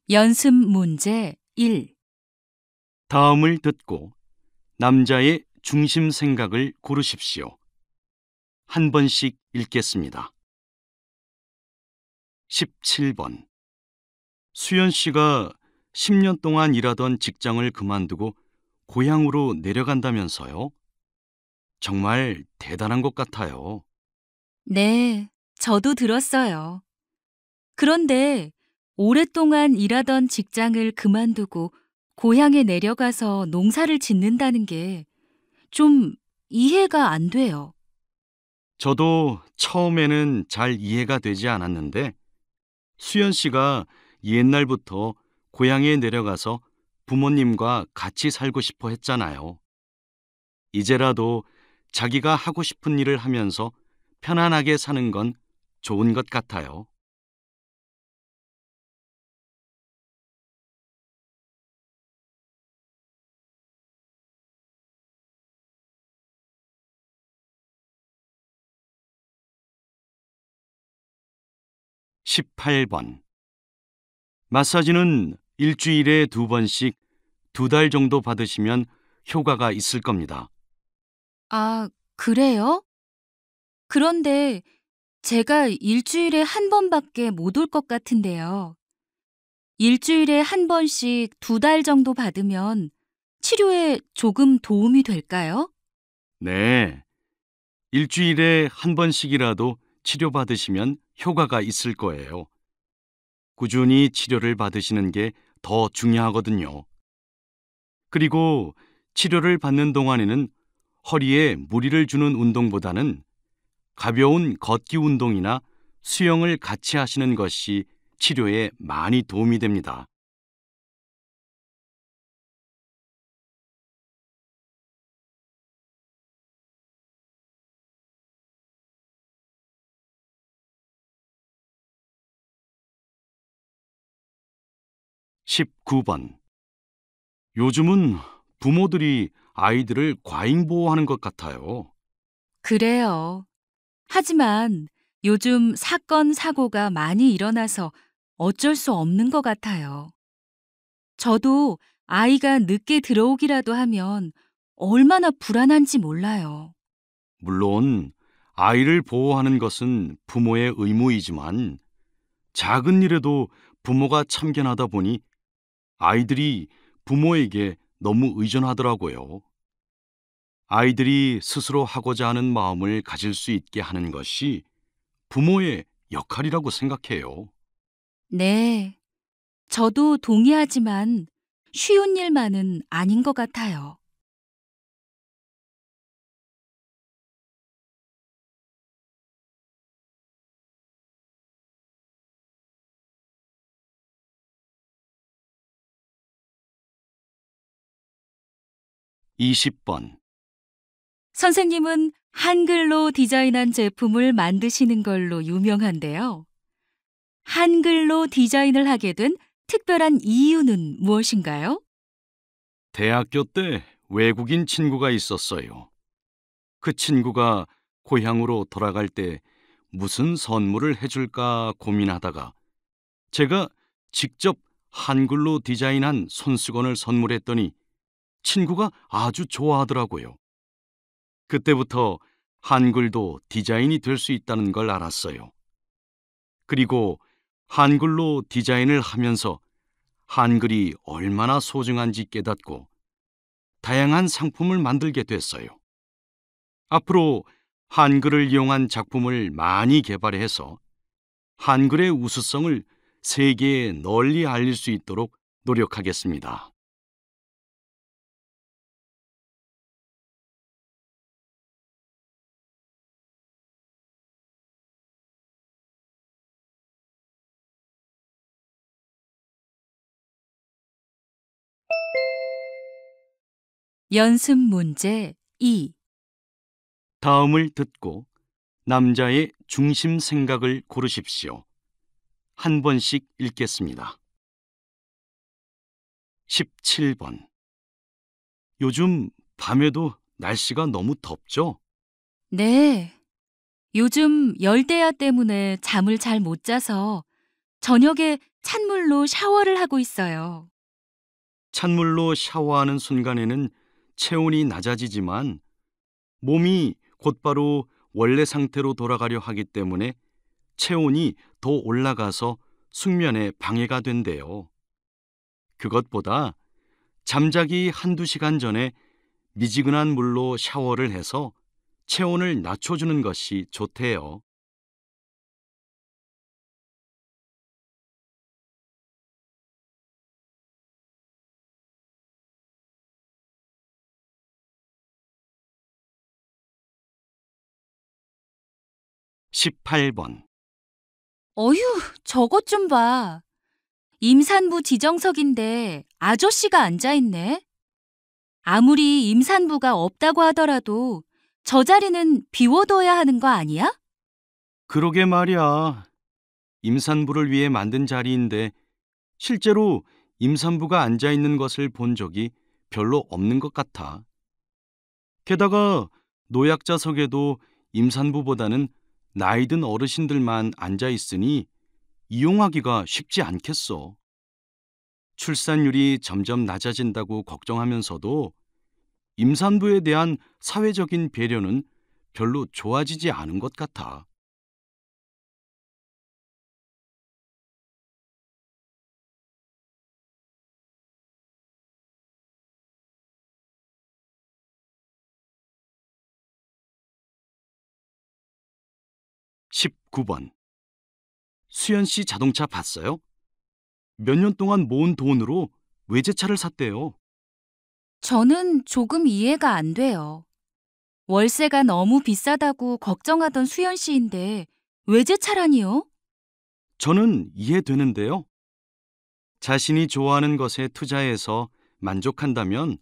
연습 문제 1. 다음을 듣고 남자의 중심 생각을 고르십시오. 한 번씩 읽겠습니다. 17번. 수연 씨가 10년 동안 일하던 직장을 그만두고 고향으로 내려간다면서요? 정말 대단한 것 같아요. 네, 저도 들었어요. 그런데 오랫동안 일하던 직장을 그만두고 고향에 내려가서 농사를 짓는다는 게 좀 이해가 안 돼요. 저도 처음에는 잘 이해가 되지 않았는데 수연 씨가 옛날부터 고향에 내려가서 부모님과 같이 살고 싶어 했잖아요. 이제라도 자기가 하고 싶은 일을 하면서 편안하게 사는 건 좋은 것 같아요. 18번. 마사지는 일주일에 2번씩 2달 정도 받으시면 효과가 있을 겁니다. 아, 그래요? 그런데 제가 일주일에 한 번밖에 못 올 것 같은데요. 일주일에 한 번씩 2달 정도 받으면 치료에 조금 도움이 될까요? 네. 일주일에 한 번씩이라도 치료받으시면 효과가 있을 거예요. 꾸준히 치료를 받으시는 게 더 중요하거든요. 그리고 치료를 받는 동안에는 허리에 무리를 주는 운동보다는 가벼운 걷기 운동이나 수영을 같이 하시는 것이 치료에 많이 도움이 됩니다. 19번. 요즘은 부모들이 아이들을 과잉 보호하는 것 같아요. 그래요. 하지만 요즘 사건, 사고가 많이 일어나서 어쩔 수 없는 것 같아요. 저도 아이가 늦게 들어오기라도 하면 얼마나 불안한지 몰라요. 물론 아이를 보호하는 것은 부모의 의무이지만 작은 일에도 부모가 참견하다 보니 아이들이 부모에게 너무 의존하더라고요. 아이들이 스스로 하고자 하는 마음을 가질 수 있게 하는 것이 부모의 역할이라고 생각해요. 네, 저도 동의하지만 쉬운 일만은 아닌 것 같아요. 20번. 선생님은 한글로 디자인한 제품을 만드시는 걸로 유명한데요. 한글로 디자인을 하게 된 특별한 이유는 무엇인가요? 대학교 때 외국인 친구가 있었어요. 그 친구가 고향으로 돌아갈 때 무슨 선물을 해줄까 고민하다가 제가 직접 한글로 디자인한 손수건을 선물했더니 친구가 아주 좋아하더라고요. 그때부터 한글도 디자인이 될 수 있다는 걸 알았어요. 그리고 한글로 디자인을 하면서 한글이 얼마나 소중한지 깨닫고 다양한 상품을 만들게 됐어요. 앞으로 한글을 이용한 작품을 많이 개발해서 한글의 우수성을 세계에 널리 알릴 수 있도록 노력하겠습니다. 연습 문제 2. 다음을 듣고 남자의 중심 생각을 고르십시오. 한 번씩 읽겠습니다. 17번. 요즘 밤에도 날씨가 너무 덥죠? 네, 요즘 열대야 때문에 잠을 잘 못 자서 저녁에 찬물로 샤워를 하고 있어요. 찬물로 샤워하는 순간에는 체온이 낮아지지만 몸이 곧바로 원래 상태로 돌아가려 하기 때문에 체온이 더 올라가서 숙면에 방해가 된대요. 그것보다 잠자기 한두 시간 전에 미지근한 물로 샤워를 해서 체온을 낮춰주는 것이 좋대요. 18번. 어휴, 저것 좀 봐. 임산부 지정석인데 아저씨가 앉아 있네. 아무리 임산부가 없다고 하더라도 저 자리는 비워둬야 하는 거 아니야? 그러게 말이야. 임산부를 위해 만든 자리인데 실제로 임산부가 앉아 있는 것을 본 적이 별로 없는 것 같아. 게다가 노약자석에도 임산부보다는 나이 든 어르신들만 앉아 있으니 이용하기가 쉽지 않겠어. 출산율이 점점 낮아진다고 걱정하면서도 임산부에 대한 사회적인 배려는 별로 좋아지지 않은 것 같아. 19번. 수연 씨 자동차 봤어요? 몇 년 동안 모은 돈으로 외제차를 샀대요. 저는 조금 이해가 안 돼요. 월세가 너무 비싸다고 걱정하던 수연 씨인데 외제차라니요? 저는 이해되는데요. 자신이 좋아하는 것에 투자해서 만족한다면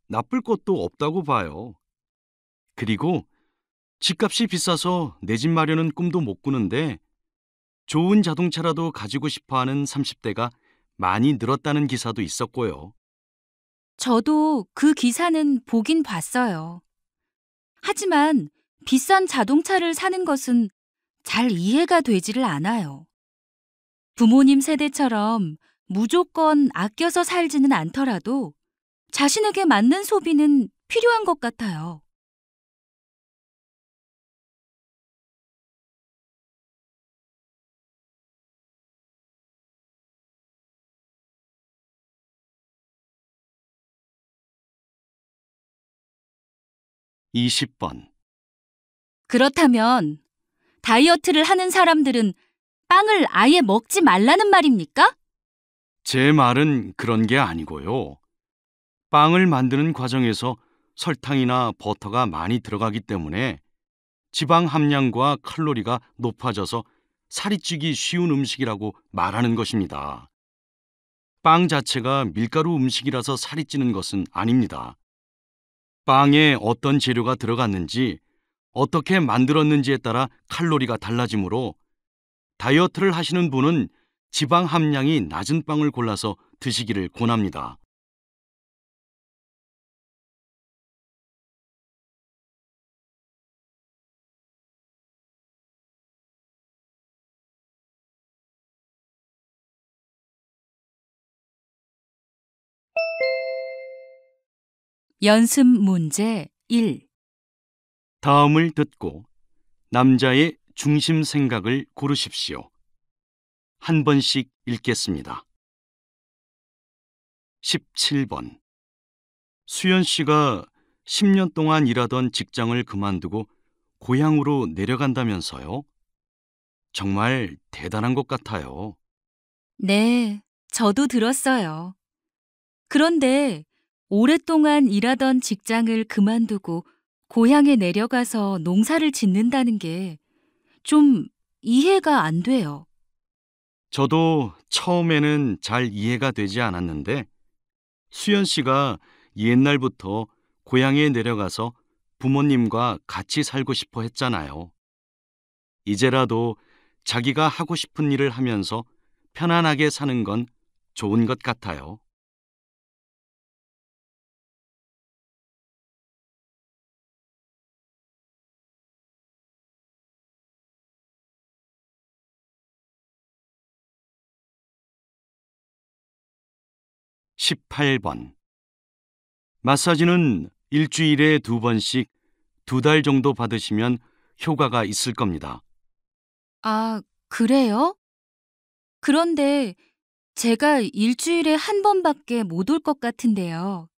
나쁠 것도 없다고 봐요. 그리고 집값이 비싸서 내 집 마련은 꿈도 못 꾸는데 좋은 자동차라도 가지고 싶어 하는 30대가 많이 늘었다는 기사도 있었고요. 저도 그 기사는 보긴 봤어요. 하지만 비싼 자동차를 사는 것은 잘 이해가 되지를 않아요. 부모님 세대처럼 무조건 아껴서 살지는 않더라도 자신에게 맞는 소비는 필요한 것 같아요. 20번. 그렇다면 다이어트를 하는 사람들은 빵을 아예 먹지 말라는 말입니까? 제 말은 그런 게 아니고요. 빵을 만드는 과정에서 설탕이나 버터가 많이 들어가기 때문에 지방 함량과 칼로리가 높아져서 살이 찌기 쉬운 음식이라고 말하는 것입니다. 빵 자체가 밀가루 음식이라서 살이 찌는 것은 아닙니다. 빵에 어떤 재료가 들어갔는지, 어떻게 만들었는지에 따라 칼로리가 달라지므로 다이어트를 하시는 분은 지방 함량이 낮은 빵을 골라서 드시기를 권합니다. 연습 문제 1. 다음을 듣고 남자의 중심 생각을 고르십시오. 한 번씩 읽겠습니다. 17번. 수연 씨가 10년 동안 일하던 직장을 그만두고 고향으로 내려간다면서요? 정말 대단한 것 같아요. 네, 저도 들었어요. 그런데 오랫동안 일하던 직장을 그만두고 고향에 내려가서 농사를 짓는다는 게 좀 이해가 안 돼요. 저도 처음에는 잘 이해가 되지 않았는데 수연 씨가 옛날부터 고향에 내려가서 부모님과 같이 살고 싶어 했잖아요. 이제라도 자기가 하고 싶은 일을 하면서 편안하게 사는 건 좋은 것 같아요. 18번. 마사지는 일주일에 2번씩 2달 정도 받으시면 효과가 있을 겁니다. 아, 그래요? 그런데 제가 일주일에 한 번밖에 못 올 것 같은데요.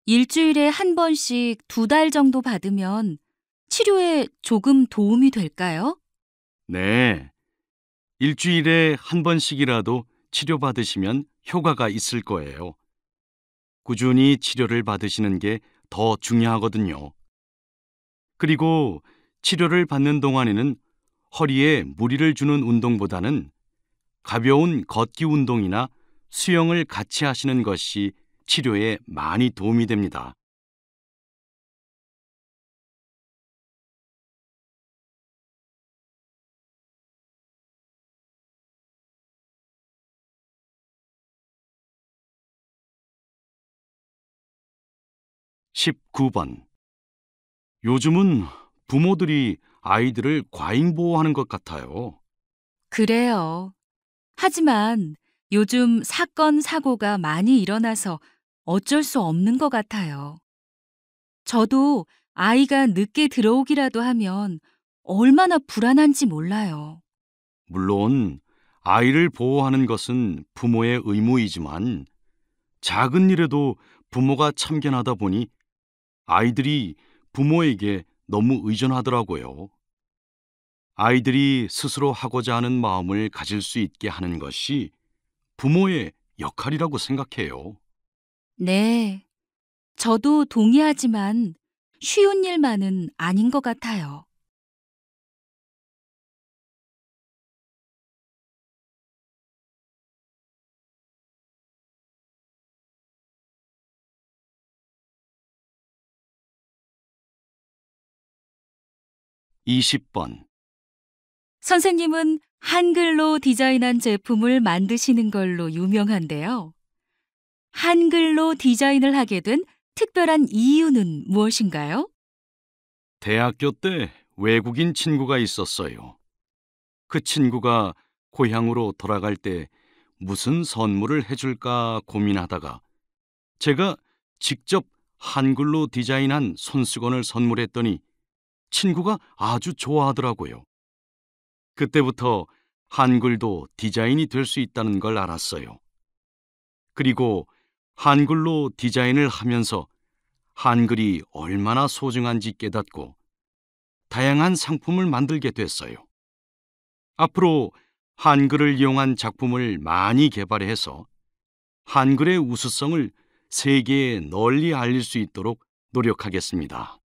일주일에 한 번씩 2달 정도 받으면 치료에 조금 도움이 될까요? 네. 일주일에 한 번씩이라도 치료받으시면 효과가 있을 거예요. 꾸준히 치료를 받으시는 게 더 중요하거든요. 그리고 치료를 받는 동안에는 허리에 무리를 주는 운동보다는 가벼운 걷기 운동이나 수영을 같이 하시는 것이 치료에 많이 도움이 됩니다. 19번. 요즘은 부모들이 아이들을 과잉 보호하는 것 같아요. 그래요. 하지만 요즘 사건, 사고가 많이 일어나서 어쩔 수 없는 것 같아요. 저도 아이가 늦게 들어오기라도 하면 얼마나 불안한지 몰라요. 물론 아이를 보호하는 것은 부모의 의무이지만 작은 일에도 부모가 참견하다 보니 아이들이 부모에게 너무 의존하더라고요. 아이들이 스스로 하고자 하는 마음을 가질 수 있게 하는 것이 부모의 역할이라고 생각해요. 네, 저도 동의하지만 쉬운 일만은 아닌 것 같아요. 20번. 선생님은 한글로 디자인한 제품을 만드시는 걸로 유명한데요. 한글로 디자인을 하게 된 특별한 이유는 무엇인가요? 대학교 때 외국인 친구가 있었어요. 그 친구가 고향으로 돌아갈 때 무슨 선물을 해줄까 고민하다가 제가 직접 한글로 디자인한 손수건을 선물했더니 친구가 아주 좋아하더라고요. 그때부터 한글도 디자인이 될 수 있다는 걸 알았어요. 그리고 한글로 디자인을 하면서 한글이 얼마나 소중한지 깨닫고 다양한 상품을 만들게 됐어요. 앞으로 한글을 이용한 작품을 많이 개발해서 한글의 우수성을 세계에 널리 알릴 수 있도록 노력하겠습니다.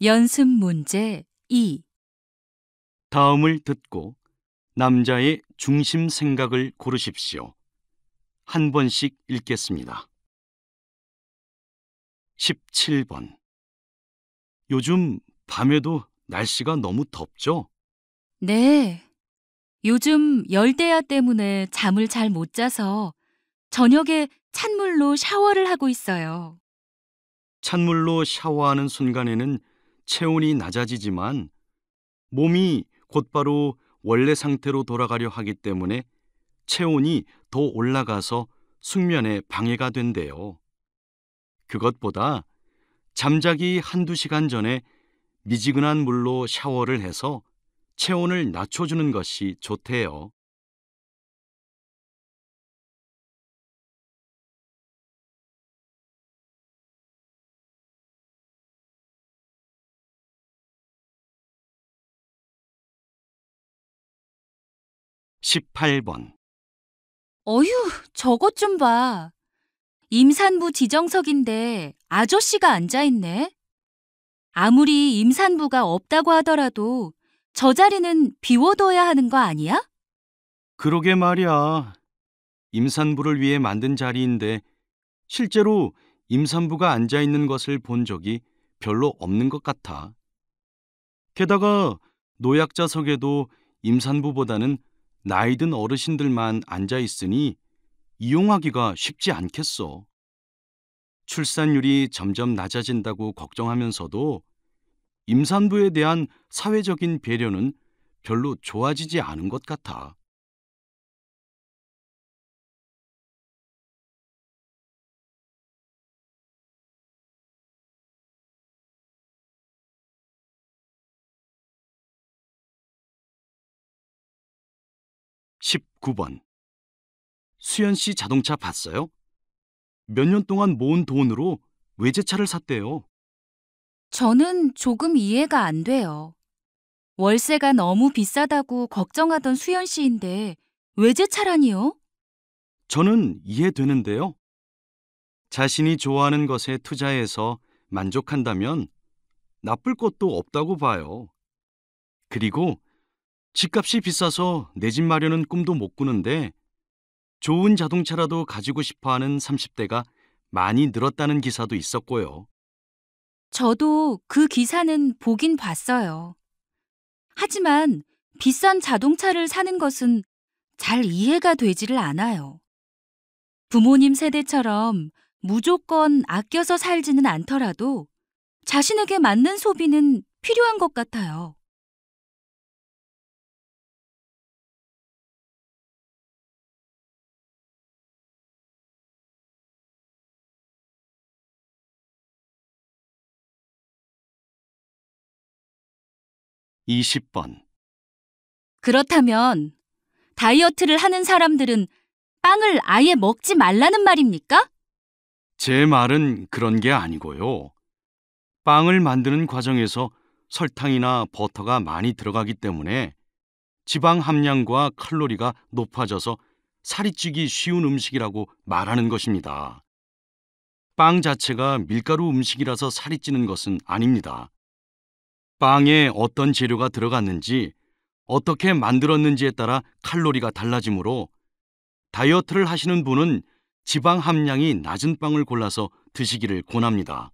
연습 문제 2. 다음을 듣고 남자의 중심 생각을 고르십시오. 한 번씩 읽겠습니다. 17번. 요즘 밤에도 날씨가 너무 덥죠? 네. 요즘 열대야 때문에 잠을 잘 못 자서 저녁에 찬물로 샤워를 하고 있어요. 찬물로 샤워하는 순간에는 체온이 낮아지지만 몸이 곧바로 원래 상태로 돌아가려 하기 때문에 체온이 더 올라가서 숙면에 방해가 된대요. 그것보다 잠자기 한두 시간 전에 미지근한 물로 샤워를 해서 체온을 낮춰주는 것이 좋대요. 18번. 어휴, 저것 좀 봐. 임산부 지정석인데 아저씨가 앉아있네. 아무리 임산부가 없다고 하더라도 저 자리는 비워둬야 하는 거 아니야? 그러게 말이야. 임산부를 위해 만든 자리인데 실제로 임산부가 앉아 있는 것을 본 적이 별로 없는 것 같아. 게다가 노약자석에도 임산부보다는 나이 든 어르신들만 앉아 있으니 이용하기가 쉽지 않겠어. 출산율이 점점 낮아진다고 걱정하면서도 임산부에 대한 사회적인 배려는 별로 좋아지지 않은 것 같아. 19번. 수연 씨 자동차 봤어요? 몇 년 동안 모은 돈으로 외제차를 샀대요. 저는 조금 이해가 안 돼요. 월세가 너무 비싸다고 걱정하던 수연 씨인데 외제차라니요? 저는 이해되는데요. 자신이 좋아하는 것에 투자해서 만족한다면 나쁠 것도 없다고 봐요. 그리고 집값이 비싸서 내 집 마련은 꿈도 못 꾸는데 좋은 자동차라도 가지고 싶어 하는 30대가 많이 늘었다는 기사도 있었고요. 저도 그 기사는 보긴 봤어요. 하지만 비싼 자동차를 사는 것은 잘 이해가 되지를 않아요. 부모님 세대처럼 무조건 아껴서 살지는 않더라도 자신에게 맞는 소비는 필요한 것 같아요. 20번. 그렇다면 다이어트를 하는 사람들은 빵을 아예 먹지 말라는 말입니까? 제 말은 그런 게 아니고요. 빵을 만드는 과정에서 설탕이나 버터가 많이 들어가기 때문에 지방 함량과 칼로리가 높아져서 살이 찌기 쉬운 음식이라고 말하는 것입니다. 빵 자체가 밀가루 음식이라서 살이 찌는 것은 아닙니다. 빵에 어떤 재료가 들어갔는지, 어떻게 만들었는지에 따라 칼로리가 달라지므로 다이어트를 하시는 분은 지방 함량이 낮은 빵을 골라서 드시기를 권합니다.